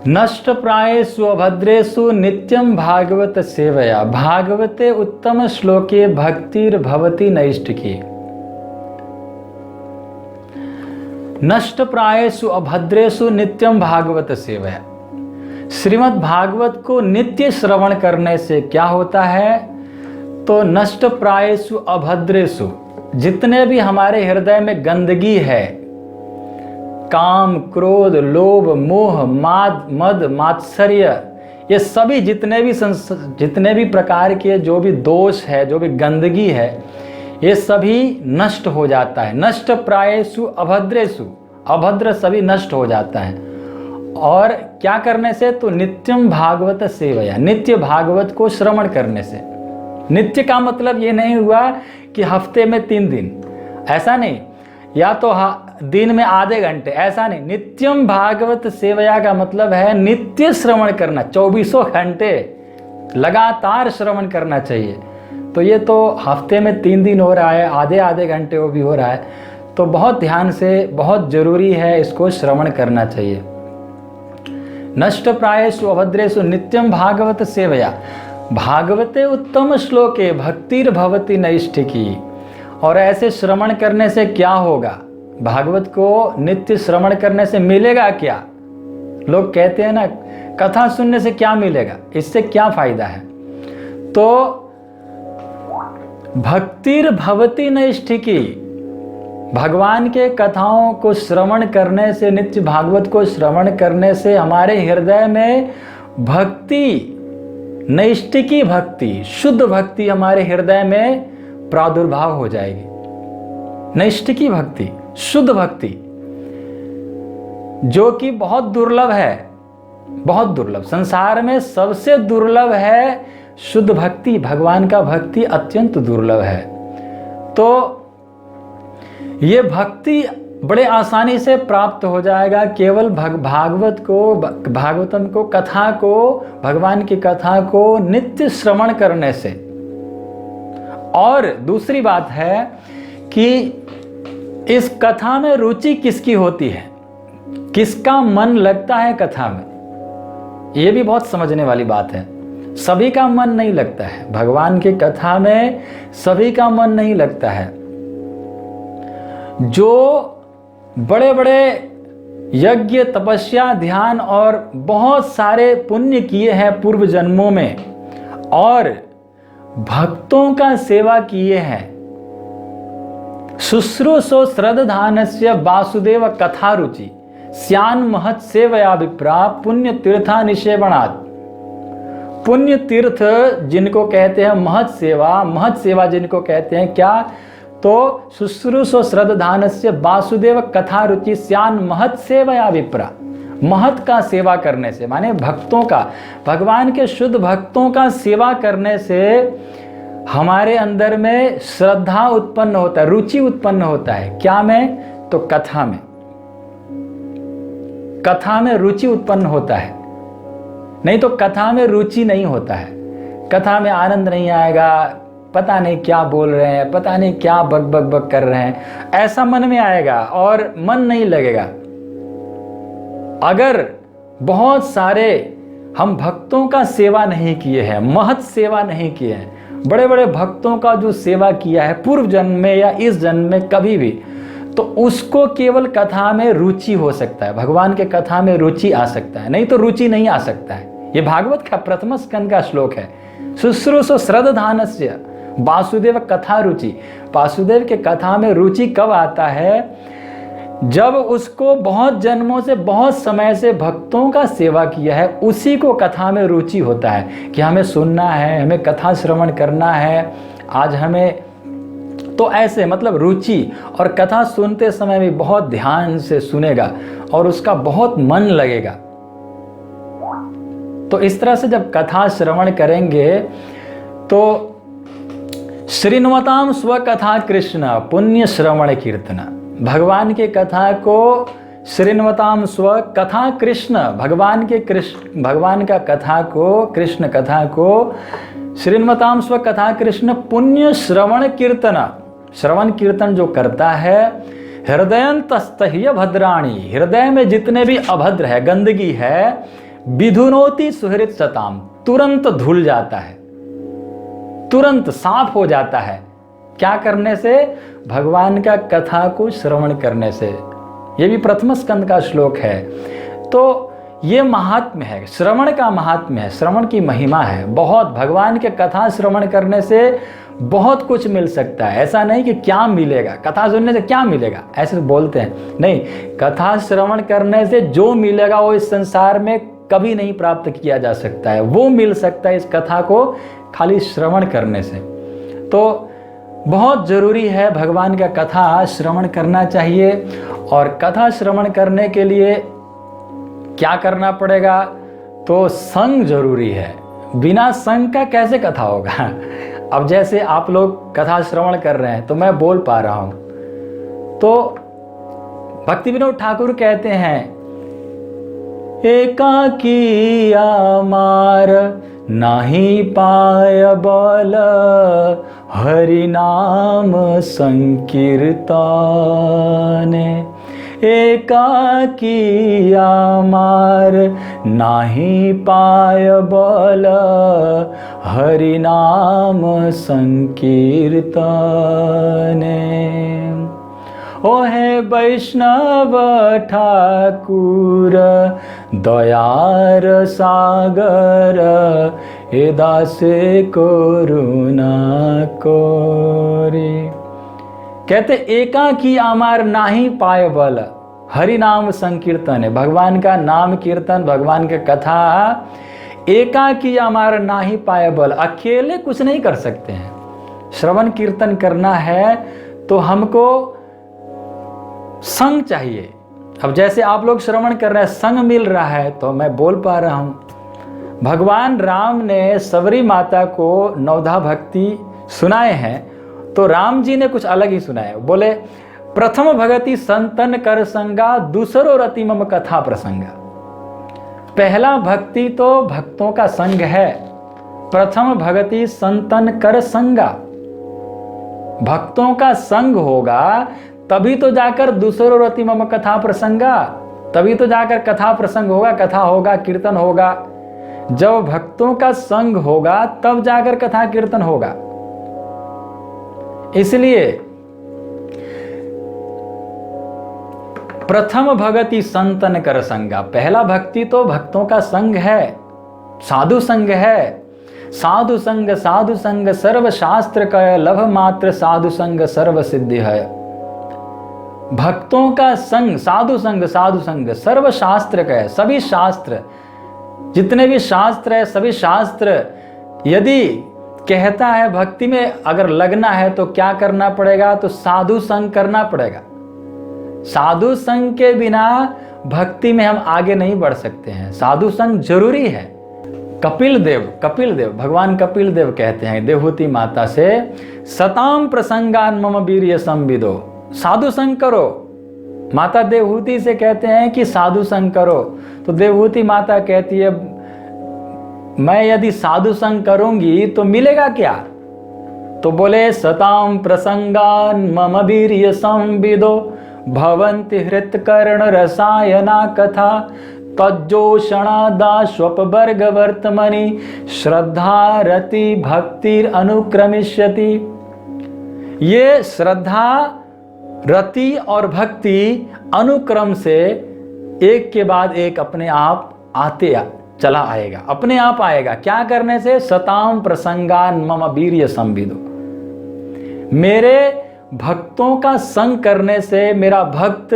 नष्ट प्रायेषु अभद्रेषु नित्यं भागवत सेवया भागवते उत्तम श्लोके भक्तिर्भवति नैष्ठिकी। नष्ट प्रायेषु अभद्रेषु नित्यं भागवत सेवया। श्रीमद् भागवत को नित्य श्रवण करने से क्या होता है? तो नष्ट प्रायेषु अभद्रेषु, जितने भी हमारे हृदय में गंदगी है, काम, क्रोध, लोभ, मोह, मद, मात्सर्य, ये सभी जितने भी प्रकार के जो भी दोष है, जो भी गंदगी है, ये सभी नष्ट हो जाता है। नष्ट प्रायेषु अभद्रेषु, अभद्र सभी नष्ट हो जाता है। और क्या करने से? तो नित्यम भागवत सेवया, नित्य भागवत को श्रवण करने से। नित्य का मतलब ये नहीं हुआ कि हफ्ते में 3 दिन, ऐसा नहीं, या तो दिन में आधे घंटे, ऐसा नहीं। नित्यम भागवत सेवया का मतलब है नित्य श्रवण करना, 24 घंटे लगातार श्रवण करना चाहिए। तो ये तो हफ्ते में 3 दिन हो रहा है, आधे आधे घंटे वो भी हो रहा है, तो बहुत ध्यान से, बहुत जरूरी है, इसको श्रवण करना चाहिए। नष्ट प्रायेषु अभद्रेषु नित्यम भागवत सेवया भागवते उत्तम श्लोके भक्तिर्भवति नैष्ठिकी। और ऐसे श्रवण करने से क्या होगा? भागवत को नित्य श्रवण करने से मिलेगा क्या? लोग कहते हैं ना, कथा सुनने से क्या मिलेगा, इससे क्या फायदा है? तो भक्तिर्भवति नैष्ठिकी, भगवान के कथाओं को श्रवण करने से, नित्य भागवत को श्रवण करने से हमारे हृदय में भक्ति, नैष्ठिकी भक्ति, शुद्ध भक्ति हमारे हृदय में प्रादुर्भाव हो जाएगी। नैष्ठिकी भक्ति, शुद्ध भक्ति, जो कि बहुत दुर्लभ है, बहुत दुर्लभ, संसार में सबसे दुर्लभ है शुद्ध भक्ति। भगवान का भक्ति अत्यंत दुर्लभ है। तो ये भक्ति बड़े आसानी से प्राप्त हो जाएगा केवल भागवत को, भागवतम को, कथा को, भगवान की कथा को नित्य श्रवण करने से। और दूसरी बात है कि इस कथा में रुचि किसकी होती है, किसका मन लगता है कथा में, ये भी बहुत समझने वाली बात है। सभी का मन नहीं लगता है भगवान की कथा में, सभी का मन नहीं लगता है। जो बड़े बड़े यज्ञ, तपस्या, ध्यान और बहुत सारे पुण्य किए हैं पूर्व जन्मों में, और भक्तों का सेवा किए हैं, शुश्रूषो श्रद्धानस्य वासुदेव कथा रुचि स्यान महत् सेवया विप्रा पुण्य तीर्था निषेवणात्। पुण्य तीर्थ जिनको कहते हैं महत् सेवा जिनको कहते हैं क्या? तो शुश्रूषो श्रद्धानस्य वासुदेव कथा रुचि स्यान महत् सेवया विप्रा। महत् का सेवा करने से, माने भक्तों का, भगवान के शुद्ध भक्तों का सेवा करने से हमारे अंदर में श्रद्धा उत्पन्न होता है, रुचि उत्पन्न होता है। क्या में? तो कथा में, कथा में रुचि उत्पन्न होता है। नहीं तो कथा में रुचि नहीं होता है, कथा में आनंद नहीं आएगा, पता नहीं क्या बोल रहे हैं, पता नहीं क्या बक बक बक कर रहे हैं, ऐसा मन में आएगा और मन नहीं लगेगा। अगर बहुत सारे हम भक्तों का सेवा नहीं किए हैं, महत् सेवा नहीं किए हैं, बड़े बड़े भक्तों का जो सेवा किया है पूर्व जन्म में या इस जन्म में कभी भी, तो उसको केवल कथा में रुचि हो सकता है, भगवान के कथा में रुचि आ सकता है, नहीं तो रुचि नहीं आ सकता है। ये भागवत का प्रथम स्कंद का श्लोक है। शुश्रूषो श्रद्धानस्य वासुदेव कथा रुचि। वासुदेव के कथा में रुचि कब आता है? जब उसको बहुत जन्मों से, बहुत समय से भक्तों का सेवा किया है, उसी को कथा में रुचि होता है कि हमें सुनना है, हमें कथा श्रवण करना है, आज हमें, तो ऐसे मतलब रुचि। और कथा सुनते समय भी बहुत ध्यान से सुनेगा और उसका बहुत मन लगेगा। तो इस तरह से जब कथा श्रवण करेंगे तो श्रीन्वताम स्वकथा कृष्ण पुण्य श्रवण कीर्तन। भगवान के कथा को श्रीन्वताम स्व कथा कृष्ण, भगवान का कथा को, कृष्ण कथा को श्रीन्वताम स्व कथा कृष्ण पुण्य श्रवण कीर्तन। श्रवण कीर्तन जो करता है, हृदयंतस्तह्य भद्राणी, हृदय में जितने भी अभद्र है, गंदगी है, विधुनोति सुहृत सताम, तुरंत धुल जाता है, तुरंत साफ हो जाता है। क्या करने से? भगवान का कथा को श्रवण करने से। ये भी प्रथम स्कंद का श्लोक है। तो ये महात्म्य है, श्रवण का महात्म्य है, श्रवण की महिमा है बहुत। भगवान के कथा श्रवण करने से बहुत कुछ मिल सकता है। ऐसा नहीं कि क्या मिलेगा, कथा सुनने से क्या मिलेगा, ऐसे बोलते हैं, नहीं। कथा श्रवण करने से जो मिलेगा वो इस संसार में कभी नहीं प्राप्त किया जा सकता है। वो मिल सकता है इस कथा को खाली श्रवण करने से। तो बहुत जरूरी है भगवान का कथा श्रवण करना चाहिए। और कथा श्रवण करने के लिए क्या करना पड़ेगा? तो संग जरूरी है। बिना संग का कैसे कथा होगा? अब जैसे आप लोग कथा श्रवण कर रहे हैं तो मैं बोल पा रहा हूं, तो भक्ति विनोद ठाकुर कहते हैं, एकाकी आमार नाही पाय बल, हरि नाम संकीर्तने। एकाकी आमार नाही पाय बल, हरि नाम संकीर्तने। ओहे वैष्णव ठाकुर दयार सागर, ए दासे करुणा कोरी। कहते एकाकी आमार नाही पाय बल, हरि नाम संकीर्तन है। भगवान का नाम कीर्तन, भगवान का कथा एकाकी आमार नाही पाय बल, अकेले कुछ नहीं कर सकते हैं। श्रवण कीर्तन करना है तो हमको संग चाहिए। अब जैसे आप लोग श्रवण कर रहे हैं, संग मिल रहा है तो मैं बोल पा रहा हूं। भगवान राम ने सबरी माता को नवधा भक्ति सुनाए हैं, तो राम जी ने कुछ अलग ही सुनाए। बोले प्रथम भगति संतन कर संगा, दूसरो रति मम कथा प्रसंगा। पहला भक्ति तो भक्तों का संग है। प्रथम भगति संतन कर संगा, भक्तों का संग होगा तभी तो जाकर दूसरो रति मम कथा प्रसंगा, तभी तो जाकर कथा प्रसंग होगा, कथा होगा, कीर्तन होगा। जब भक्तों का संग होगा तब जाकर कथा कीर्तन होगा। इसलिए प्रथम भगति संतन कर संगा, पहला भक्ति तो भक्तों का संग है, साधु संग है। साधु संग सर्व शास्त्र का लभ मात्र, साधु संग सर्व सिद्धि है। भक्तों का संग, साधु संग सर्व शास्त्र का है। सभी शास्त्र, जितने भी शास्त्र है, सभी शास्त्र यदि कहता है भक्ति में अगर लगना है तो क्या करना पड़ेगा? तो साधु संग करना पड़ेगा। साधु संग के बिना भक्ति में हम आगे नहीं बढ़ सकते हैं। साधु संग जरूरी है। कपिल देव भगवान कपिल देव कहते हैं देवहूति माता से, सताम प्रसंगान मम वीर्य संविदो। साधु संग करो। माता देवहूति से कहते हैं कि साधु संग करो, तो देवहूति माता कहती है मैं यदि साधु संग करूंगी तो मिलेगा क्या? तो बोले सताम प्रसंगान मम वीर्य संविदो, भवन्ति हृत्कर्ण रसायना कथा, तज्जोषणादाश्वपवर्ग वर्तमनि, श्रद्धा रति भक्तिर अनुक्रमिष्यति। ये श्रद्धा, रति और भक्ति अनुक्रम से एक के बाद एक अपने आप आते चला आएगा, अपने आप आएगा। क्या करने से? सताम प्रसंगान मम वीर्य संविदो। मेरे भक्तों का संग करने से मेरा भक्त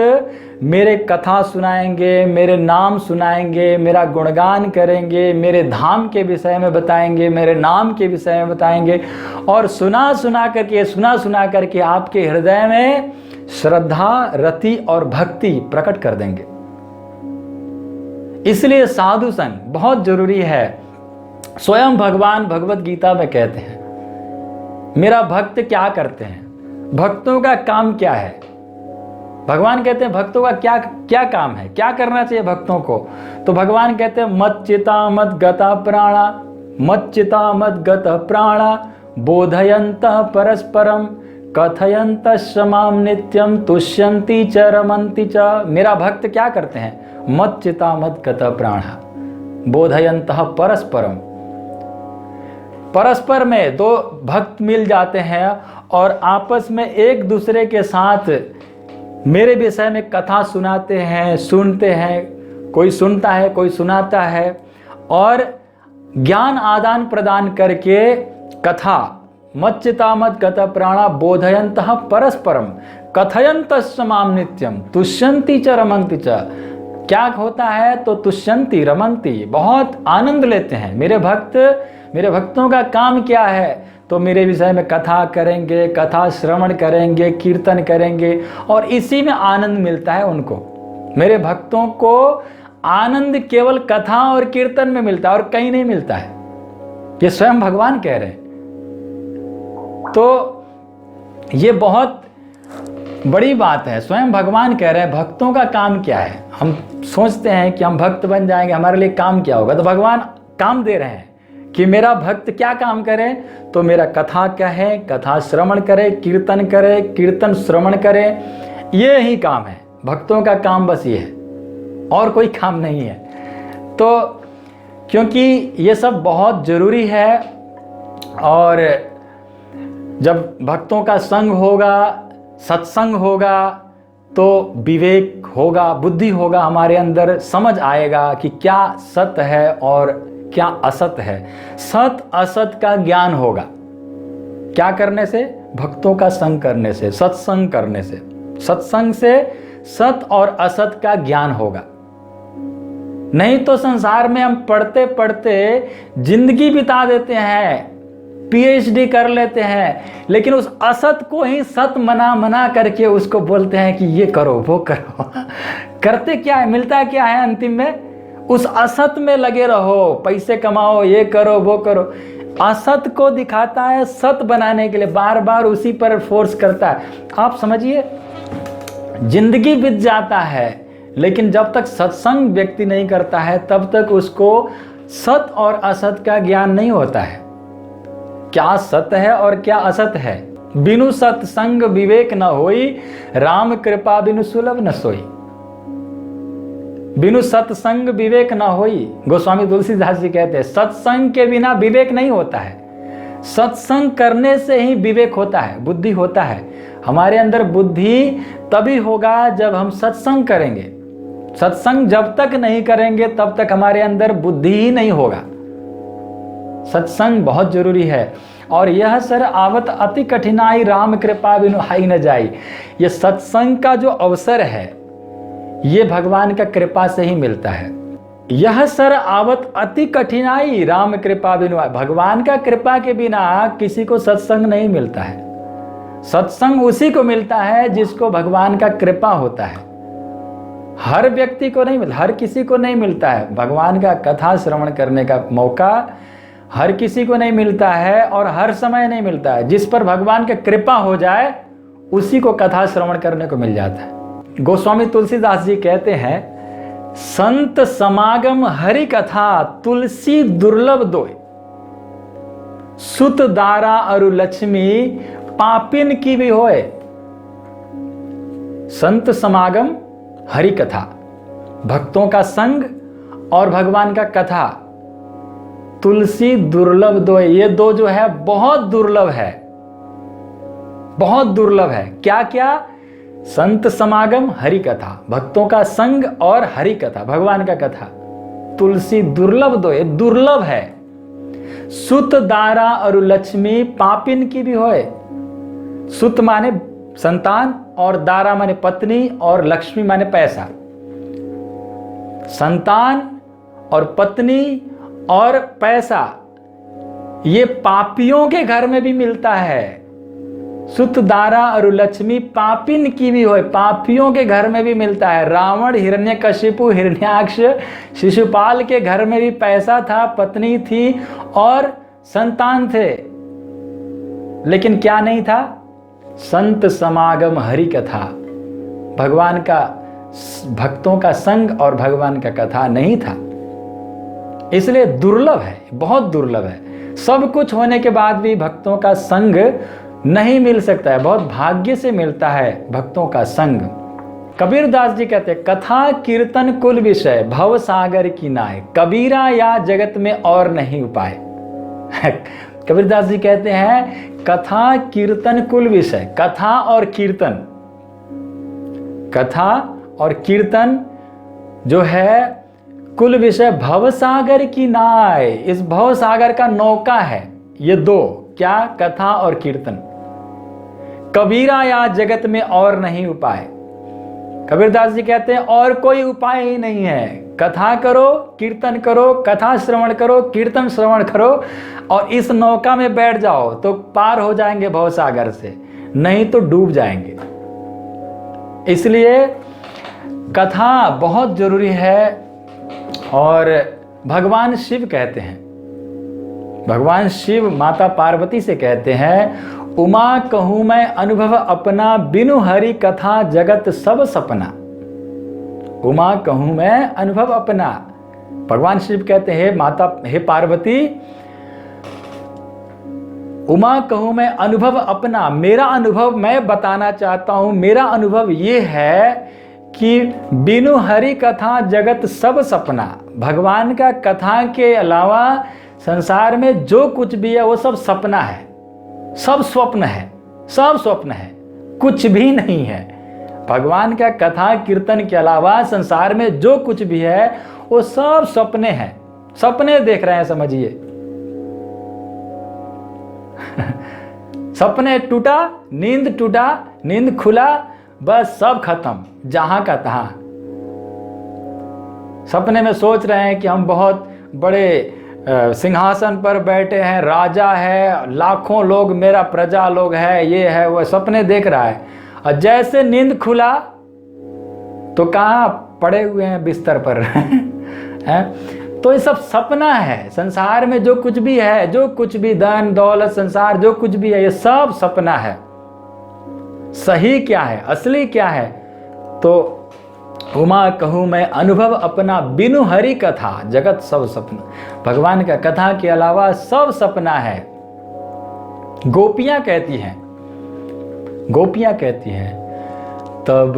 मेरे कथा सुनाएंगे, मेरे नाम सुनाएंगे, मेरा गुणगान करेंगे, मेरे धाम के विषय में बताएंगे, मेरे नाम के विषय में बताएंगे, और सुना सुना करके आपके हृदय में श्रद्धा, रति और भक्ति प्रकट कर देंगे। इसलिए साधु संग बहुत जरूरी है। स्वयं भगवान भगवत गीता में कहते हैं, मेरा भक्त क्या करते हैं, भक्तों का काम क्या है। भगवान कहते हैं भक्तों का क्या काम है, क्या करना चाहिए भक्तों को। तो भगवान कहते हैं मत चिता मत गता प्राणा, बोधयंत परस्परम, कथयंत माम नित्यम, तुष्यंती च रमंती च। मेरा भक्त क्या करते हैं? मत चिता मत गता प्राणा, बोधयन्तः परस्परम। परस्पर में दो भक्त मिल जाते हैं और आपस में एक दूसरे के साथ मेरे विषय में कथा सुनाते हैं, सुनते हैं, कोई सुनता है कोई सुनाता है, और ज्ञान आदान प्रदान करके कथा मच्चिता मत गत प्राणा बोधयन्तः परस्परम कथयन्तश्च माम नित्यम तुष्यन्ति च रमन्ति च। क्या होता है तो तुष्यन्ति रमन्ति, बहुत आनंद लेते हैं। मेरे भक्तों का काम क्या है तो मेरे विषय में कथा करेंगे, कथा श्रवण करेंगे, कीर्तन करेंगे, और इसी में आनंद मिलता है उनको। मेरे भक्तों को आनंद केवल कथा और कीर्तन में मिलता है और कहीं नहीं मिलता है, ये स्वयं भगवान कह रहे हैं। तो ये बहुत बड़ी बात है, स्वयं भगवान कह रहे हैं भक्तों का काम क्या है। हम सोचते हैं कि हम भक्त बन जाएंगे, हमारे लिए काम क्या होगा, तो भगवान काम दे रहे हैं कि मेरा भक्त क्या काम करे, तो मेरा कथा कहे, कथा श्रवण करे, कीर्तन करे, कीर्तन श्रवण करे, ये ही काम है भक्तों का। काम बस ये है और कोई काम नहीं है। तो क्योंकि ये सब बहुत ज़रूरी है, और जब भक्तों का संग होगा, सत्संग होगा, तो विवेक होगा, बुद्धि होगा, हमारे अंदर समझ आएगा कि क्या सत्य है और क्या असत है। सत असत का ज्ञान होगा क्या करने से, भक्तों का संग करने से, सत्संग करने से। सत्संग से सत और असत का ज्ञान होगा। नहीं तो संसार में हम पढ़ते पढ़ते जिंदगी बिता देते हैं, पीएचडी कर लेते हैं, लेकिन उस असत को ही सत मना करके उसको बोलते हैं कि ये करो वो करो। करते क्या है, मिलता क्या है अंतिम में, उस असत में लगे रहो, पैसे कमाओ, ये करो वो करो। असत को दिखाता है सत बनाने के लिए, बार बार उसी पर फोर्स करता है। आप समझिए जिंदगी बीत जाता है, लेकिन जब तक सत्संग व्यक्ति नहीं करता है तब तक उसको सत और असत का ज्ञान नहीं होता है। क्या सत्य है और क्या असत है। बिनु सत्संग विवेक न होई, राम कृपा बिनु सुलभ न सोई। बिनु सत्संग विवेक न होई, गोस्वामी तुलसीदास जी कहते हैं सत्संग के बिना विवेक नहीं होता है। सत्संग करने से ही विवेक होता है, बुद्धि होता है। हमारे अंदर बुद्धि तभी होगा जब हम सत्संग करेंगे। सत्संग जब तक नहीं करेंगे तब तक हमारे अंदर बुद्धि ही नहीं होगा। सत्संग बहुत जरूरी है। और यह सर आवत अति कठिनाई, राम कृपा बिनु हाई न जाई। ये सत्संग का जो अवसर है ये भगवान का कृपा से ही मिलता है। यह सर आवत अति कठिनाई, राम कृपा बिनु, भगवान का कृपा के बिना किसी को सत्संग नहीं मिलता है। सत्संग उसी को मिलता है जिसको भगवान का कृपा होता है। हर व्यक्ति को नहीं मिलता, हर किसी को नहीं मिलता है। भगवान का कथा श्रवण करने का मौका हर किसी को नहीं मिलता है और हर समय नहीं मिलता है। जिस पर भगवान की कृपा हो जाए उसी को कथा श्रवण करने को मिल जाता है। गोस्वामी तुलसीदास जी कहते हैं संत समागम हरि कथा तुलसी दुर्लभ दोय, सुत दारा अरु लक्ष्मी पापिन की भी होए। संत समागम हरि कथा, भक्तों का संग और भगवान का कथा, तुलसी दुर्लभ दो, ये दो जो है बहुत दुर्लभ है, बहुत दुर्लभ है। क्या क्या, संत समागम हरि कथा, भक्तों का संग और हरि कथा, भगवान का कथा। तुलसी दुर्लभ दो, ये दुर्लभ है। सुत दारा और लक्ष्मी पापिन की भी होए। सुत माने संतान और दारा माने पत्नी और लक्ष्मी माने पैसा। संतान और पत्नी और पैसा ये पापियों के घर में भी मिलता है। सुत दारा और लक्ष्मी पापिन की भी होए, पापियों के घर में भी मिलता है। रावण, हिरण्यकशिपु, हिरण्याक्ष, शिशुपाल के घर में भी पैसा था, पत्नी थी और संतान थे, लेकिन क्या नहीं था? संत समागम हरि कथा, भगवान का, भक्तों का संग और भगवान का कथा नहीं था। इसलिए दुर्लभ है, बहुत दुर्लभ है। सब कुछ होने के बाद भी भक्तों का संग नहीं मिल सकता है। बहुत भाग्य से मिलता है भक्तों का संग। कबीरदास जी कहते हैं, कथा कीर्तन कुल विषय भव सागर की नाय, कबीरा या जगत में और नहीं उपाय। कबीरदास जी कहते हैं कथा कीर्तन कुल विषय, कथा और कीर्तन, कथा और कीर्तन जो है कुल विषय भव सागर की नाय, इस भव सागर का नौका है ये दो, क्या? कथा और कीर्तन। कबीरा या जगत में और नहीं उपाय। कबीरदास जी कहते हैं और कोई उपाय ही नहीं है, कथा करो, कीर्तन करो, कथा श्रवण करो, कीर्तन श्रवण करो और इस नौका में बैठ जाओ तो पार हो जाएंगे भव सागर से, नहीं तो डूब जाएंगे। इसलिए कथा बहुत जरूरी है। और भगवान शिव कहते हैं, भगवान शिव माता पार्वती से कहते हैं, उमा कहूँ मैं अनुभव अपना, बिनु हरि कथा जगत सब सपना। उमा कहूँ मैं अनुभव अपना, भगवान शिव कहते हैं माता, हे पार्वती, उमा कहूँ मैं अनुभव अपना, मेरा अनुभव मैं बताना चाहता हूँ। मेरा अनुभव ये है कि बिनु हरि कथा जगत सब सपना, भगवान का कथा के अलावा संसार में जो कुछ भी है वो सब सपना है, सब स्वप्न है, सब स्वप्न है, कुछ भी नहीं है। भगवान का कथा कीर्तन के अलावा संसार में जो कुछ भी है वो सब सपने हैं, सपने देख रहे हैं समझिए। सपने टूटा, नींद खुला, बस सब खत्म, जहां का तहां। सपने में सोच रहे हैं कि हम बहुत बड़े सिंहासन पर बैठे हैं, राजा है, लाखों लोग मेरा प्रजा लोग है, ये है वो, सपने देख रहा है। और जैसे नींद खुला तो कहाँ पड़े हुए हैं बिस्तर पर। है? तो ये सब सपना है। संसार में जो कुछ भी है, जो कुछ भी धन दौलत संसार जो कुछ भी है, ये सब सपना है। सही क्या है, असली क्या है? तो उमा कहूँ मैं अनुभव अपना, बिनु हरि कथा जगत सब सपना। भगवान का कथा के अलावा सब सपना है। गोपियां कहती हैं, गोपियां कहती हैं, तब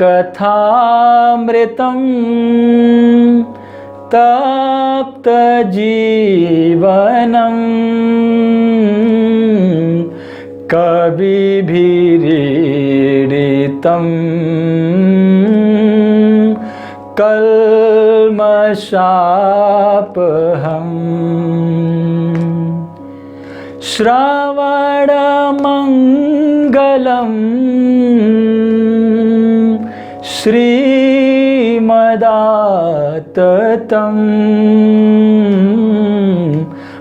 कथामृतम तप्त जीवनम, कविभिरीडितम कल्मषापहम्, श्रवणमङ्गलम् श्रीमदाततं,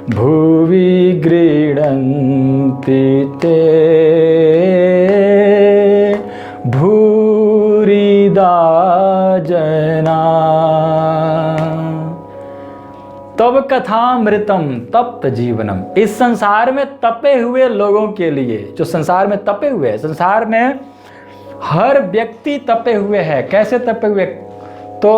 भुवि गृह्णन्ति ते भूरिदा जना। तब कथामृतम तप्त जीवनम, इस संसार में तपे हुए लोगों के लिए, जो संसार में तपे हुए हैं, संसार में हर व्यक्ति तपे हुए है। कैसे तपे हुए? तो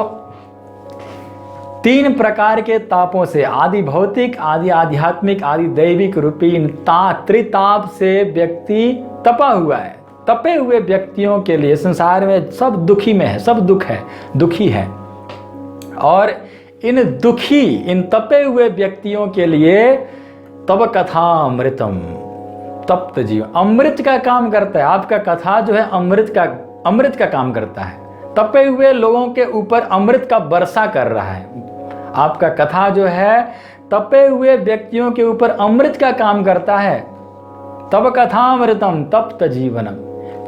3 प्रकार के तापों से, आदि भौतिक, आदि आध्यात्मिक, आदि दैविक रूपी इन त्रिताप से व्यक्ति तपा हुआ है। तपे हुए व्यक्तियों के लिए संसार में सब दुखी में है, सब दुख है, दुखी है। और इन दुखी, इन तपे हुए व्यक्तियों के लिए तब कथामृतम, तप्त जीवन, अमृत का काम करता है। आपका कथा जो है अमृत का काम करता है। तपे हुए लोगों के ऊपर अमृत का वर्षा कर रहा है। आपका कथा जो है तपे हुए व्यक्तियों के ऊपर अमृत का काम करता है। तब कथामृतम तप्त जीवनम,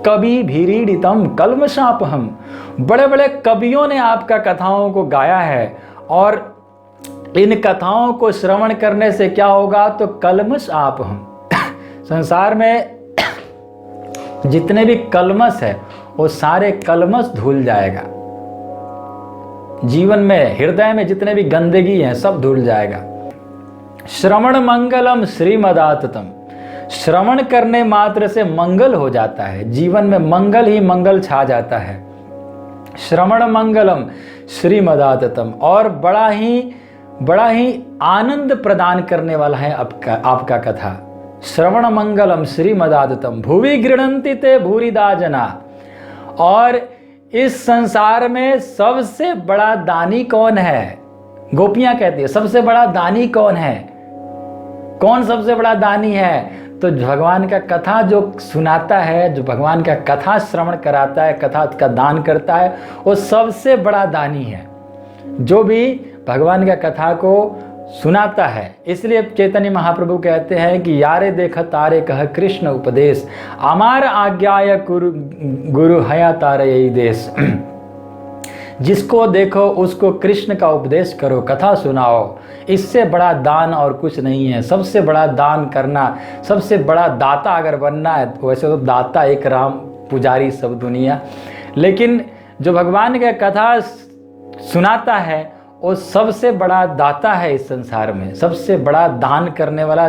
कवि भीरीडितम कल्मषापहम, बड़े बड़े कवियों ने आपका कथाओं को गाया है। और इन कथाओं को श्रवण करने से क्या होगा? तो कल्मष आपहम, संसार में जितने भी कल्मष है वो सारे कल्मष धुल जाएगा। जीवन में, हृदय में जितने भी गंदगी है सब धुल जाएगा। श्रवण मंगलम श्रीमदाततम, श्रवण करने मात्र से मंगल हो जाता है। जीवन में मंगल ही मंगल छा जाता है। श्रवण मंगलम श्रीमदाततम, और बड़ा ही आनंद प्रदान करने वाला है आपका कथा। श्रवण मंगलम श्रीमदाततम, भुवि गृह्णन्ति ते भूरिदा जना, और इस संसार में सबसे बड़ा दानी कौन है? गोपियां कहती है सबसे बड़ा दानी कौन है? कौन सबसे बड़ा दानी है? तो भगवान का कथा जो सुनाता है, जो भगवान का कथा श्रवण कराता है, कथा का दान करता है, वो सबसे बड़ा दानी है। जो भी भगवान का कथा को सुनाता है। इसलिए चैतन्य महाप्रभु कहते हैं कि यारे देख तारे कह कृष्ण उपदेश, अमार आज्ञाय गुरु हया तारे यही देश। जिसको देखो उसको कृष्ण का उपदेश करो, कथा सुनाओ। इससे बड़ा दान और कुछ नहीं है। सबसे बड़ा दान करना, सबसे बड़ा दाता अगर बनना है, वैसे तो दाता एक राम, पुजारी सब दुनिया, लेकिन जो भगवान का कथा सुनाता है वो सबसे बड़ा दाता है इस संसार में। सबसे बड़ा दान करने वाला,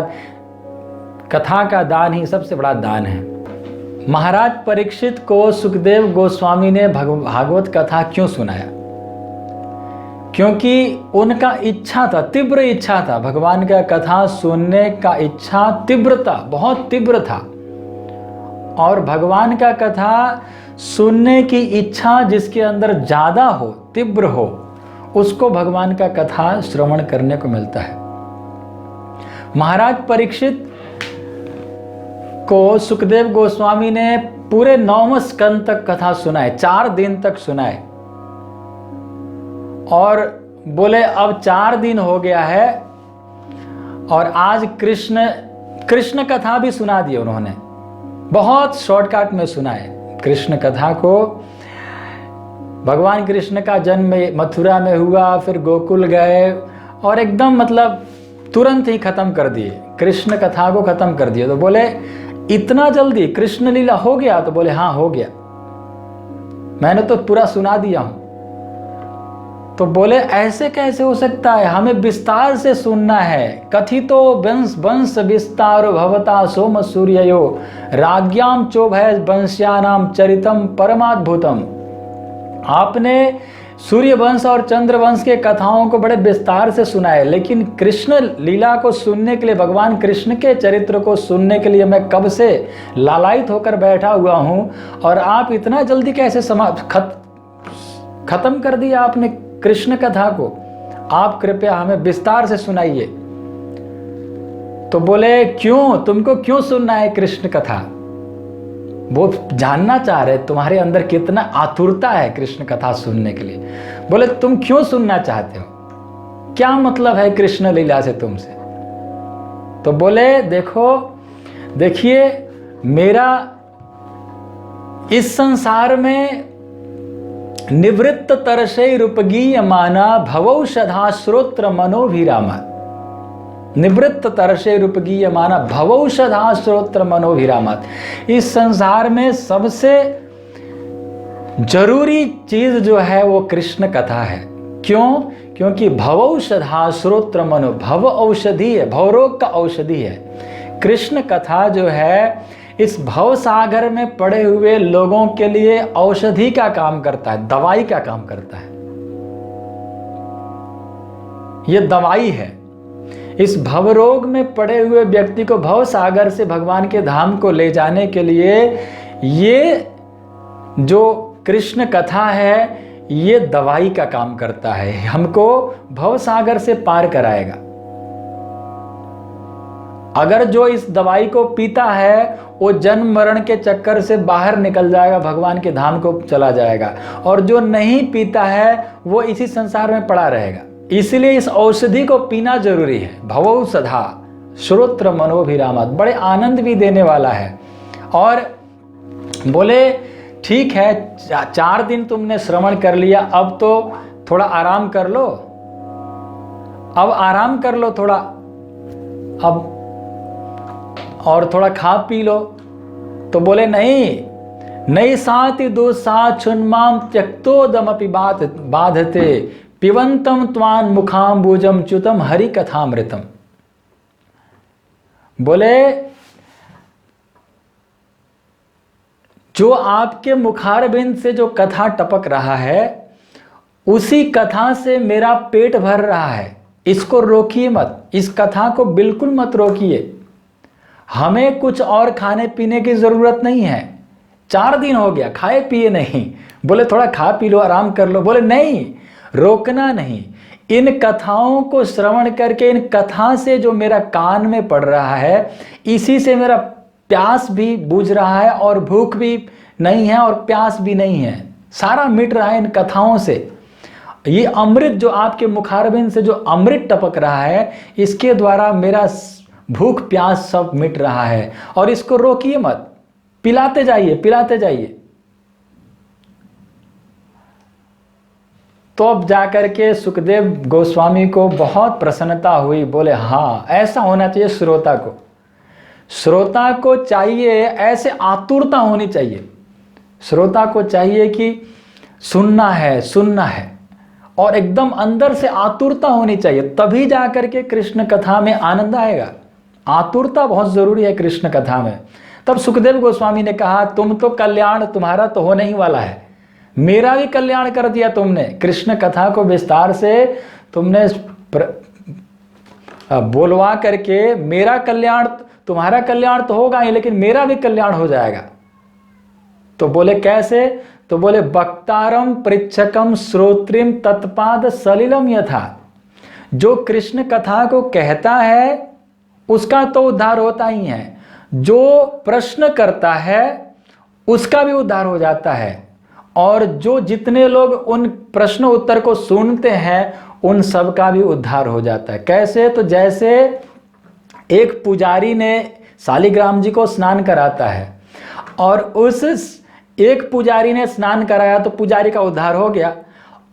कथा का दान ही सबसे बड़ा दान है। महाराज परीक्षित को सुखदेव गोस्वामी ने भागवत कथा क्यों सुनाया? क्योंकि उनका इच्छा था, तीव्र इच्छा था, भगवान का कथा सुनने का इच्छा तीव्रता, बहुत तीव्र था। और भगवान का कथा सुनने की इच्छा जिसके अंदर ज्यादा हो, तीव्र हो, उसको भगवान का कथा श्रवण करने को मिलता है। महाराज परीक्षित को सुखदेव गोस्वामी ने पूरे 9वें स्कंद तक कथा सुनाए, 4 दिन तक सुनाए। और बोले अब 4 दिन हो गया है और आज कृष्ण कथा भी सुना दी उन्होंने। बहुत शॉर्टकट में सुनाए कृष्ण कथा को। भगवान कृष्ण का जन्म मथुरा में हुआ, फिर गोकुल गए और एकदम मतलब तुरंत ही खत्म कर दिए, कृष्ण कथा को खत्म कर दिए। तो बोले इतना जल्दी कृष्ण लीला हो गया? तो बोले हाँ हो गया, मैंने तो पूरा सुना दिया हूं। तो बोले ऐसे कैसे हो सकता है, हमें विस्तार से सुनना है। कथितो वंश विस्तारो भवता सोम सूर्ययो राज्ञाम चोभय वंश्यानाम चरितम परमाद्भुतम। आपने सूर्य वंश और चंद्र वंश के कथाओं को बड़े विस्तार से सुना है, लेकिन कृष्ण लीला को सुनने के लिए, भगवान कृष्ण के चरित्र को सुनने के लिए मैं कब से लालायित होकर बैठा हुआ हूं, और आप इतना जल्दी कैसे खत्म कर दिया आपने कृष्ण कथा को। आप कृपया हमें विस्तार से सुनाइए। तो बोले क्यों, तुमको क्यों सुनना है कृष्ण कथा? वो जानना चाह रहे तुम्हारे अंदर कितना आतुरता है कृष्ण कथा सुनने के लिए। बोले तुम क्यों सुनना चाहते हो, क्या मतलब है कृष्ण लीला से तुमसे? तो बोले देखिए मेरा इस संसार में निवृत्त तरसे रूपगीय माना भवौषधा श्रोत्र मनोभिरामा। निवृत्त तरसे रूपगीय माना भवौषधा श्रोत्र मनोभिरामत। इस संसार में सबसे जरूरी चीज जो है वो कृष्ण कथा है। क्यों? क्योंकि भवौषधा श्रोत्र मनो, भव औषधि है, भवरोग का औषधि है। कृष्ण कथा जो है इस भव सागर में पड़े हुए लोगों के लिए औषधि का काम करता है, दवाई का काम करता है। ये दवाई है। इस भवरोग में पड़े हुए व्यक्ति को भव सागर से भगवान के धाम को ले जाने के लिए ये जो कृष्ण कथा है ये दवाई का काम करता है, हमको भव सागर से पार कराएगा। अगर जो इस दवाई को पीता है वो जन्म मरण के चक्कर से बाहर निकल जाएगा, भगवान के धाम को चला जाएगा, और जो नहीं पीता है वो इसी संसार में पड़ा रहेगा। इसलिए इस औषधि को पीना जरूरी है। भवौषधा श्रोत्र मनोभिरामत, बड़े आनंद भी देने वाला है। और बोले ठीक है 4 दिन तुमने श्रवण कर लिया, अब तो थोड़ा आराम कर लो, अब आराम कर लो थोड़ा, अब और थोड़ा खा पी लो। तो बोले नहीं साति दुस्सा छुन्माम त्यक्तोदमपि बाधते पिबंतम त्वान मुखाम्बुजम च्युतम हरि कथामृतम। बोले जो आपके मुखारबिंद से जो कथा टपक रहा है उसी कथा से मेरा पेट भर रहा है, इसको रोकिए मत, इस कथा को बिल्कुल मत रोकिए। हमें कुछ और खाने पीने की जरूरत नहीं है, 4 दिन हो गया खाए पिए नहीं। बोले थोड़ा खा पी लो, आराम कर लो। बोले नहीं, रोकना नहीं। इन कथाओं को श्रवण करके, इन कथा से जो मेरा कान में पड़ रहा है, इसी से मेरा प्यास भी बुझ रहा है और भूख भी नहीं है और प्यास भी नहीं है, सारा मिट रहा है इन कथाओं से। ये अमृत जो आपके मुखारबिंद से जो अमृत टपक रहा है, इसके द्वारा मेरा भूख प्यास सब मिट रहा है। और इसको रोकिए मत, पिलाते जाइए, पिलाते जाइए। तो अब जाकर के सुखदेव गोस्वामी को बहुत प्रसन्नता हुई। बोले हाँ, ऐसा होना चाहिए श्रोता को। श्रोता को चाहिए ऐसे आतुरता होनी चाहिए। श्रोता को चाहिए कि सुनना है, सुनना है, और एकदम अंदर से आतुरता होनी चाहिए, तभी जाकर के कृष्ण कथा में आनंद आएगा। आतुरता बहुत जरूरी है कृष्ण कथा में। तब सुखदेव गोस्वामी ने कहा, तुम तो कल्याण तुम्हारा तो होने ही वाला है, मेरा भी कल्याण कर दिया तुमने। कृष्ण कथा को विस्तार से तुमने बोलवा करके मेरा कल्याण, तुम्हारा कल्याण तो होगा ही, लेकिन मेरा भी कल्याण हो जाएगा। तो बोले कैसे? तो बोले वक्तारम पृच्छकम श्रोत्रिम तत्पाद सलिलम यथा। जो कृष्ण कथा को कहता है उसका तो उद्धार होता ही है, जो प्रश्न करता है उसका भी उद्धार हो जाता है, और जो जितने लोग उन प्रश्न उत्तर को सुनते हैं उन सब का भी उद्धार हो जाता है। कैसे? तो जैसे एक पुजारी ने शालिग्राम जी को स्नान कराता है, और उस एक पुजारी ने स्नान कराया तो पुजारी का उद्धार हो गया,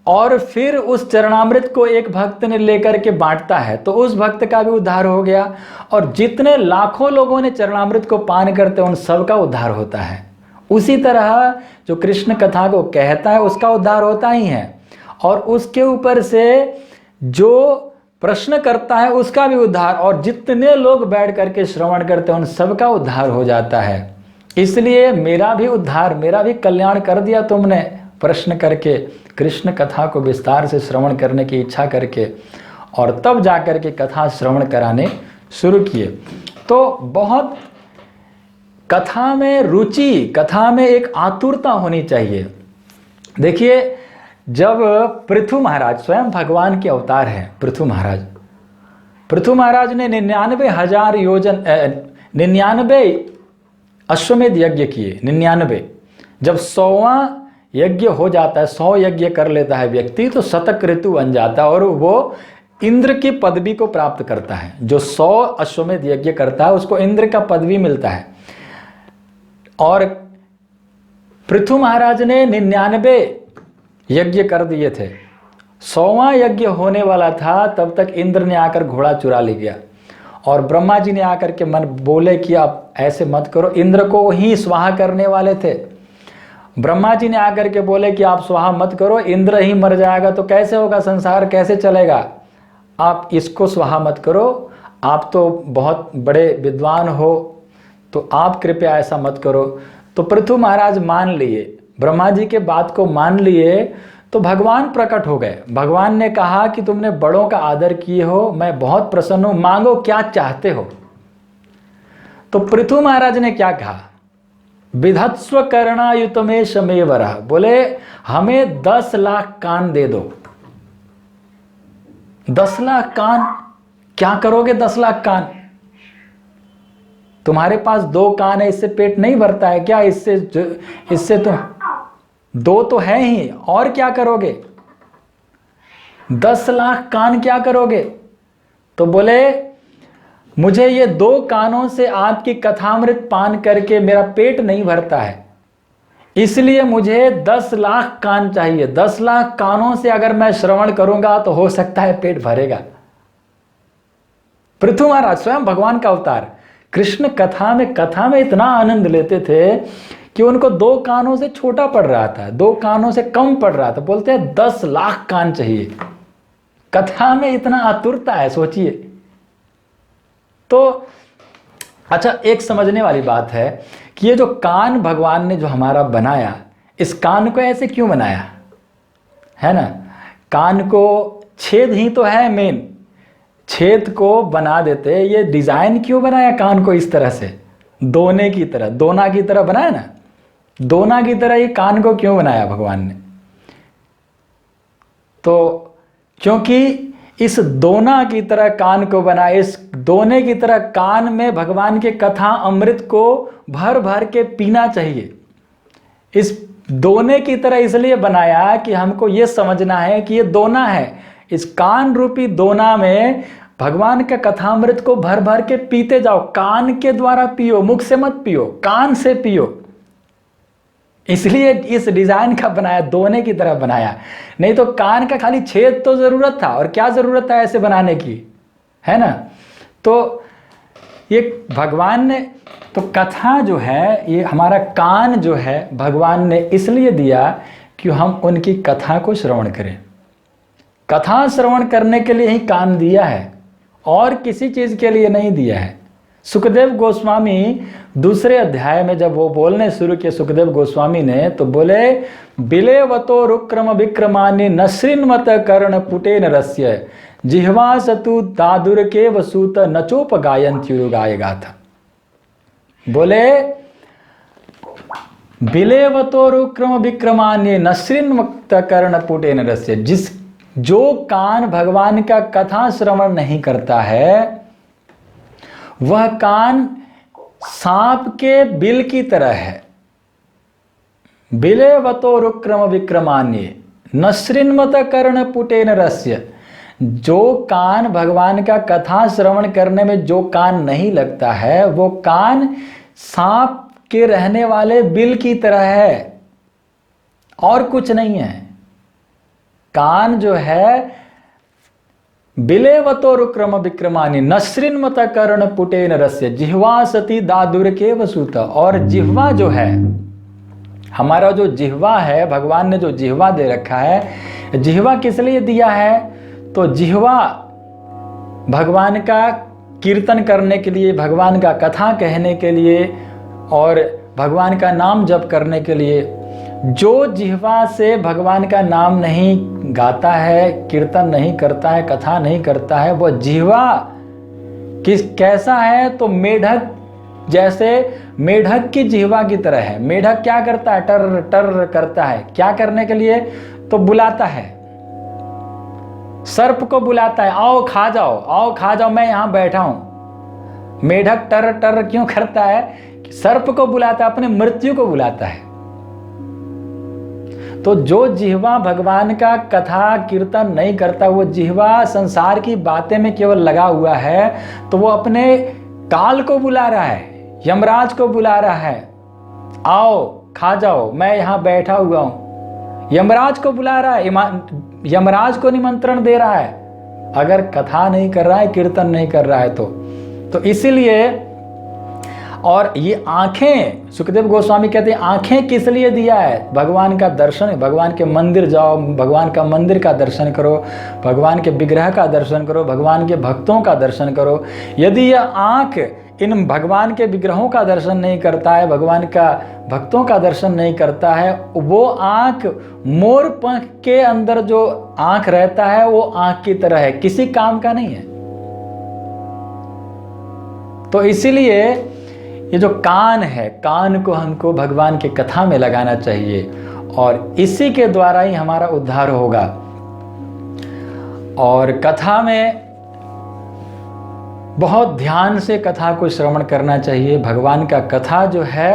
और फिर उस चरणामृत को एक भक्त ने लेकर के बांटता है तो उस भक्त का भी उद्धार हो गया, और जितने लाखों लोगों ने चरणामृत को पान करते उन सब का उद्धार होता है। उसी तरह जो कृष्ण कथा को कहता है उसका उद्धार होता ही है, और उसके ऊपर से जो प्रश्न करता है उसका भी उद्धार, और जितने लोग बैठ करके श्रवण करते हैं उन सब का उद्धार हो जाता है। इसलिए मेरा भी उद्धार, मेरा भी कल्याण कर दिया तुमने प्रश्न करके, कृष्ण कथा को विस्तार से श्रवण करने की इच्छा करके, और तब जाकर के कथा श्रवण कराने शुरू किए। तो बहुत कथा में रुचि, कथा में एक आतुरता होनी चाहिए। देखिए, जब पृथु महाराज, स्वयं भगवान के अवतार हैं पृथु महाराज, पृथु महाराज ने 99,000 योजन 99 अश्वमेध यज्ञ किए। 99 जब 100वां यज्ञ हो जाता है, 100 यज्ञ कर लेता है व्यक्ति, तो शतक ऋतु बन जाता है और वो इंद्र की पदवी को प्राप्त करता है। जो 100 अश्वमेध यज्ञ करता है उसको इंद्र का पदवी मिलता है। और पृथु महाराज ने 99 यज्ञ कर दिए थे। 100वां यज्ञ होने वाला था तब तक इंद्र ने आकर घोड़ा चुरा ले गया, और ब्रह्मा जी ने आकर के मन बोले कि आप ऐसे मत करो। इंद्र को ही स्वाहा करने वाले थे। ब्रह्मा जी ने आकर के बोले कि आप स्वाहा मत करो, इंद्र ही मर जाएगा तो कैसे होगा, संसार कैसे चलेगा, आप इसको स्वाहा मत करो, आप तो बहुत बड़े विद्वान हो, तो आप कृपया ऐसा मत करो। तो पृथु महाराज मान लिए, ब्रह्मा जी के बात को मान लिए, तो भगवान प्रकट हो गए। भगवान ने कहा कि तुमने बड़ों का आदर किए हो, मैं बहुत प्रसन्न हूं, मांगो क्या चाहते हो। तो पृथु महाराज ने क्या कहा? विधत्स्व कर्णायुतमे शमेवरः, बोले हमें 10 लाख कान दे दो। 10 लाख कान क्या करोगे? 10 लाख कान तुम्हारे पास 2 कान है, इससे पेट नहीं भरता है क्या? इससे तो 2 तो है ही, और क्या करोगे? 10 लाख कान क्या करोगे? तो बोले मुझे ये 2 कानों से आपकी कथामृत पान करके मेरा पेट नहीं भरता है, इसलिए मुझे 10 लाख कान चाहिए। 10 लाख कानों से अगर मैं श्रवण करूंगा तो हो सकता है पेट भरेगा। पृथु महाराज स्वयं भगवान का अवतार, कृष्ण कथा में इतना आनंद लेते थे कि उनको 2 कानों से छोटा पड़ रहा था, 2 कानों से कम पड़ रहा था। बोलते हैं 10 लाख कान चाहिए। कथा में इतना आतुरता है, सोचिए। तो अच्छा, एक समझने वाली बात है कि ये जो कान भगवान ने जो हमारा बनाया, इस कान को ऐसे क्यों बनाया है ना? कान को छेद ही तो है मेन, छेद को बना देते। ये डिजाइन क्यों बनाया कान को इस तरह से, दोने की तरह, दोना की तरह बनाया ना, दोना की तरह ही कान को क्यों बनाया भगवान ने? तो क्योंकि इस दोना की तरह कान को बनाया, इस दोने की तरह कान में भगवान के कथा अमृत को भर भर के पीना चाहिए। इस दोने की तरह इसलिए बनाया कि हमको ये समझना है कि ये दोना है, इस कान रूपी दोना में भगवान का कथामृत को भर भर के पीते जाओ। कान के द्वारा पियो, मुख से मत पियो, कान से पियो। इसलिए इस डिजाइन का बनाया, दोने की तरह बनाया। नहीं तो कान का खाली छेद तो जरूरत था, और क्या जरूरत था ऐसे बनाने की, है ना? तो ये भगवान ने, तो कथा जो है, ये हमारा कान जो है भगवान ने इसलिए दिया कि हम उनकी कथा को श्रवण करें। कथा श्रवण करने के लिए ही कान दिया है, और किसी चीज के लिए नहीं दिया है। सुखदेव गोस्वामी दूसरे अध्याय में जब वो बोलने शुरू किए सुखदेव गोस्वामी ने, तो बोले बिलेवतो रुक्रम विक्रमानि नश्रिन्मत कर्ण पुटेन रस्य जिह्वा सतु दादुर के वसूत नचोप गायन च्युरुगायगा था। बोले बिलेवतो रुक्रम विक्रमानि नश्रिन्मत कर्ण पुटेन रस्य, जो कान भगवान का कथा श्रवण नहीं करता है, वह कान सांप के बिल की तरह है। बिलेवतो रुक्रम विक्रमान्य नश्रिन्मत कर्ण पुटेन रस्य, जो कान भगवान का कथा श्रवण करने में जो कान नहीं लगता है, वो कान सांप के रहने वाले बिल की तरह है, और कुछ नहीं है। कान जो है बिलेवतो रुक्रम विक्रमानि नश्रिन्मत कर्ण पुटेन रस्य जिह्वा सती दादुर के वसूत। और जिह्वा जो है, हमारा जो जिह्वा है, भगवान ने जो जिह्वा दे रखा है, जिह्वा किस लिए दिया है? तो जिह्वा भगवान का कीर्तन करने के लिए, भगवान का कथा कहने के लिए, और भगवान का नाम जप करने के लिए। जो जिह्वा से भगवान का नाम नहीं गाता है, कीर्तन नहीं करता है, कथा नहीं करता है, वह जिह्वा कैसा है? तो मेढक जैसे, मेढक की जिह्वा की तरह है। मेढक क्या करता है? टर टर करता है। क्या करने के लिए? तो बुलाता है, सर्प को बुलाता है, आओ खा जाओ, आओ खा जाओ, मैं यहां बैठा हूं। मेढक टर टर क्यों करता है? सर्प को बुलाता है, अपने मृत्यु को बुलाता है। तो जो जिह्वा भगवान का कथा कीर्तन नहीं करता, वो जिह्वा संसार की बातें में केवल लगा हुआ है, तो वो अपने काल को बुला रहा है, यमराज को बुला रहा है, आओ खा जाओ, मैं यहां बैठा हुआ हूं। यमराज को बुला रहा है, यमराज को निमंत्रण दे रहा है, अगर कथा नहीं कर रहा है, कीर्तन नहीं कर रहा है तो इसीलिए। और ये आंखें, सुखदेव गोस्वामी कहते हैं आंखें किस लिए दिया है? भगवान का दर्शन, भगवान के मंदिर जाओ, भगवान का मंदिर का दर्शन करो, भगवान के विग्रह का दर्शन करो, भगवान के भक्तों का दर्शन करो। यदि यह आंख इन भगवान के विग्रहों का दर्शन नहीं करता है, भगवान का भक्तों का दर्शन नहीं करता है, वो आंख मोर पंख के अंदर जो आंख रहता है, वो आंख की तरह है, किसी काम का नहीं है। तो इसीलिए ये जो कान है, कान को हमको भगवान की कथा में लगाना चाहिए, और इसी के द्वारा ही हमारा उद्धार होगा। और कथा में बहुत ध्यान से कथा को श्रवण करना चाहिए। भगवान का कथा जो है,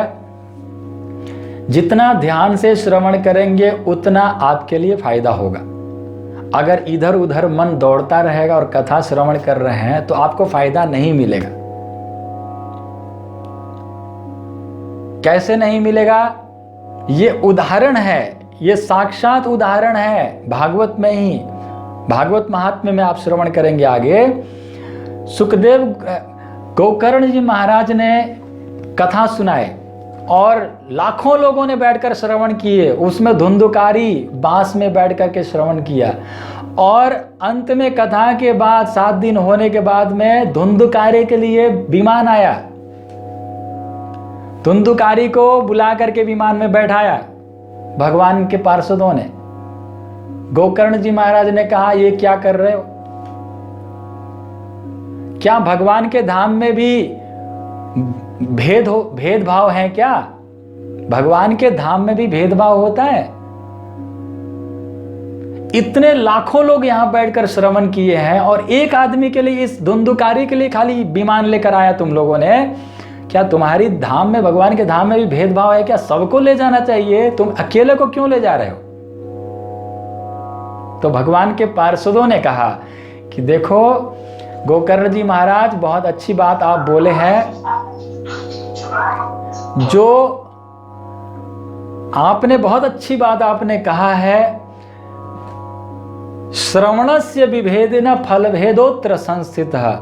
जितना ध्यान से श्रवण करेंगे उतना आपके लिए फायदा होगा। अगर इधर उधर मन दौड़ता रहेगा और कथा श्रवण कर रहे हैं, तो आपको फायदा नहीं मिलेगा। कैसे नहीं मिलेगा? ये उदाहरण है, ये साक्षात उदाहरण है भागवत में ही। भागवत महात्म्य में आप श्रवण करेंगे आगे, सुखदेव गोकर्ण जी महाराज ने कथा सुनाए और लाखों लोगों ने बैठकर श्रवण किए। उसमें धुंधुकारी बांस में बैठ करके श्रवण किया, और अंत में कथा के बाद 7 दिन होने के बाद में धुंधुकारी के लिए विमान आया। धुंधुकारी को बुला करके विमान में बैठाया भगवान के पार्षदों ने। गोकर्ण जी महाराज ने कहा, ये क्या कर रहे हो? क्या भगवान के धाम में भी भेदभाव है क्या? भगवान के धाम में भी भेदभाव होता है। इतने लाखों लोग यहां बैठकर श्रवण किए हैं और एक आदमी के लिए, इस धुंधुकारी के लिए खाली विमान लेकर आया तुम लोगों ने। क्या तुम्हारी धाम में, भगवान के धाम में भी भेदभाव है क्या? सबको ले जाना चाहिए, तुम अकेले को क्यों ले जा रहे हो? तो भगवान के पार्षदों ने कहा कि देखो गोकर्ण जी महाराज, बहुत अच्छी बात आप बोले हैं। जो आपने, बहुत अच्छी बात आपने कहा है, श्रवणस्य विभेदेन फल भेदोत्र संस्थितः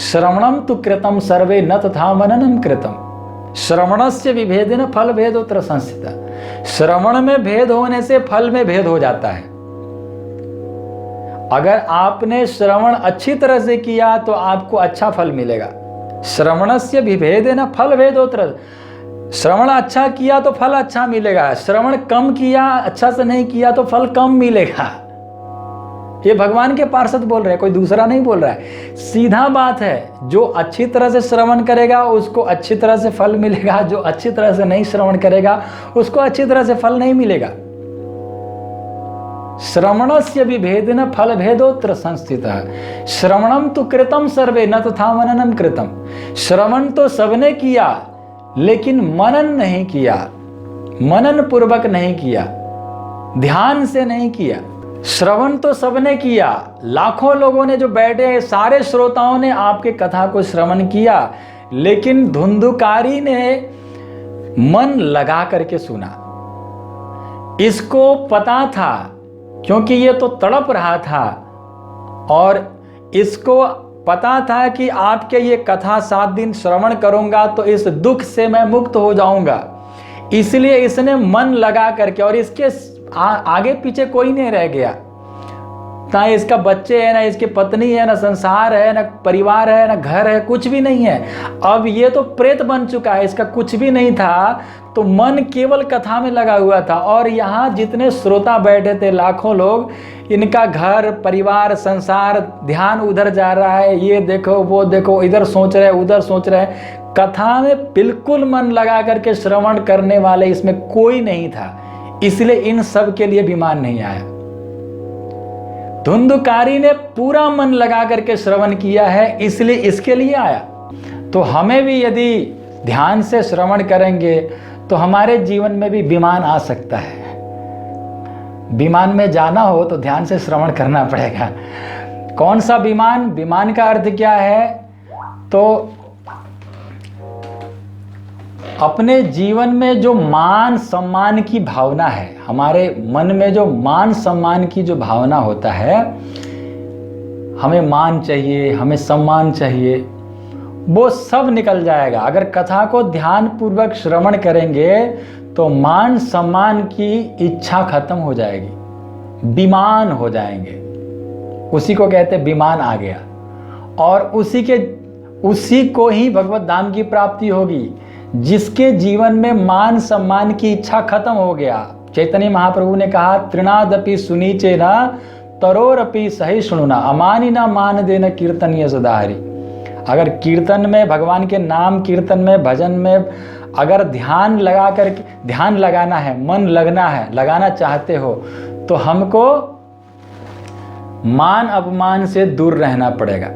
श्रवणम तु कृतम सर्वे न तथा मननम कृतम। श्रवणस्य विभेदेन फल भेदोत्र संस्थितः। श्रवण में भेद होने से फल में भेद हो जाता है। अगर आपने श्रवण अच्छी तरह से किया तो आपको अच्छा फल मिलेगा। श्रवणस्य विभेदेन फल भेदोत्र, श्रवण अच्छा किया तो फल अच्छा मिलेगा, श्रवण कम किया, अच्छा से नहीं किया तो फल कम मिलेगा। ये भगवान के पार्षद बोल रहे हैं, कोई दूसरा नहीं बोल रहा है। सीधा बात है, जो अच्छी तरह से श्रवण करेगा उसको अच्छी तरह से फल मिलेगा, जो अच्छी तरह से नहीं श्रवण करेगा उसको अच्छी तरह से फल नहीं मिलेगा। श्रवणस्य विभेदेन फल भेदोत्र संस्थितः श्रवणम तु कृतम सर्वे न तथा मननम कृतम। श्रवण तो सबने किया लेकिन मनन नहीं किया, मनन पूर्वक नहीं किया, ध्यान से नहीं किया। श्रवण तो सबने किया, लाखों लोगों ने जो बैठे हैं, सारे श्रोताओं ने आपके कथा को श्रवण किया, लेकिन धुंधुकारी ने मन लगा करके सुना। इसको पता था, क्योंकि ये तो तड़प रहा था और इसको पता था कि आपके ये कथा 7 दिन श्रवण करूंगा तो इस दुख से मैं मुक्त हो जाऊंगा। इसलिए इसने मन लगा करके, और इसके आगे पीछे कोई नहीं रह गया, ना इसका बच्चे है, ना इसकी पत्नी है, ना संसार है, ना परिवार है, ना घर है, कुछ भी नहीं है। अब ये तो प्रेत बन चुका है, इसका कुछ भी नहीं था, तो मन केवल कथा में लगा हुआ था। और यहाँ जितने श्रोता बैठे थे, लाखों लोग, इनका घर परिवार संसार, ध्यान उधर जा रहा है, ये देखो वो देखो, इधर सोच रहे उधर सोच रहे, कथा में बिल्कुल मन लगा करके श्रवण करने वाले इसमें कोई नहीं था। इसलिए इन सब के लिए विमान नहीं आया। धुंधुकारी ने पूरा मन लगा करके श्रवण किया है, इसलिए इसके लिए आया। तो हमें भी यदि ध्यान से श्रवण करेंगे तो हमारे जीवन में भी विमान आ सकता है। विमान में जाना हो तो ध्यान से श्रवण करना पड़ेगा। कौन सा विमान? विमान का अर्थ क्या है? तो अपने जीवन में जो मान सम्मान की भावना है, हमारे मन में जो मान सम्मान की जो भावना होता है, हमें मान चाहिए, हमें सम्मान चाहिए, वो सब निकल जाएगा। अगर कथा को ध्यान पूर्वक श्रवण करेंगे तो मान सम्मान की इच्छा खत्म हो जाएगी, विमान हो जाएंगे। उसी को कहते हैं विमान आ गया, और उसी को ही भगवत धाम की प्राप्ति होगी, जिसके जीवन में मान सम्मान की इच्छा खत्म हो गया। चैतन्य महाप्रभु ने कहा, तृणादपि सुनीचे न तरोरपि सहिष्णुना अमानिना मान देना कीर्तनीय सदाहरि। अगर कीर्तन में, भगवान के नाम कीर्तन में, भजन में अगर ध्यान लगा कर, ध्यान लगाना है, मन लगना है, लगाना चाहते हो, तो हमको मान अपमान से दूर रहना पड़ेगा।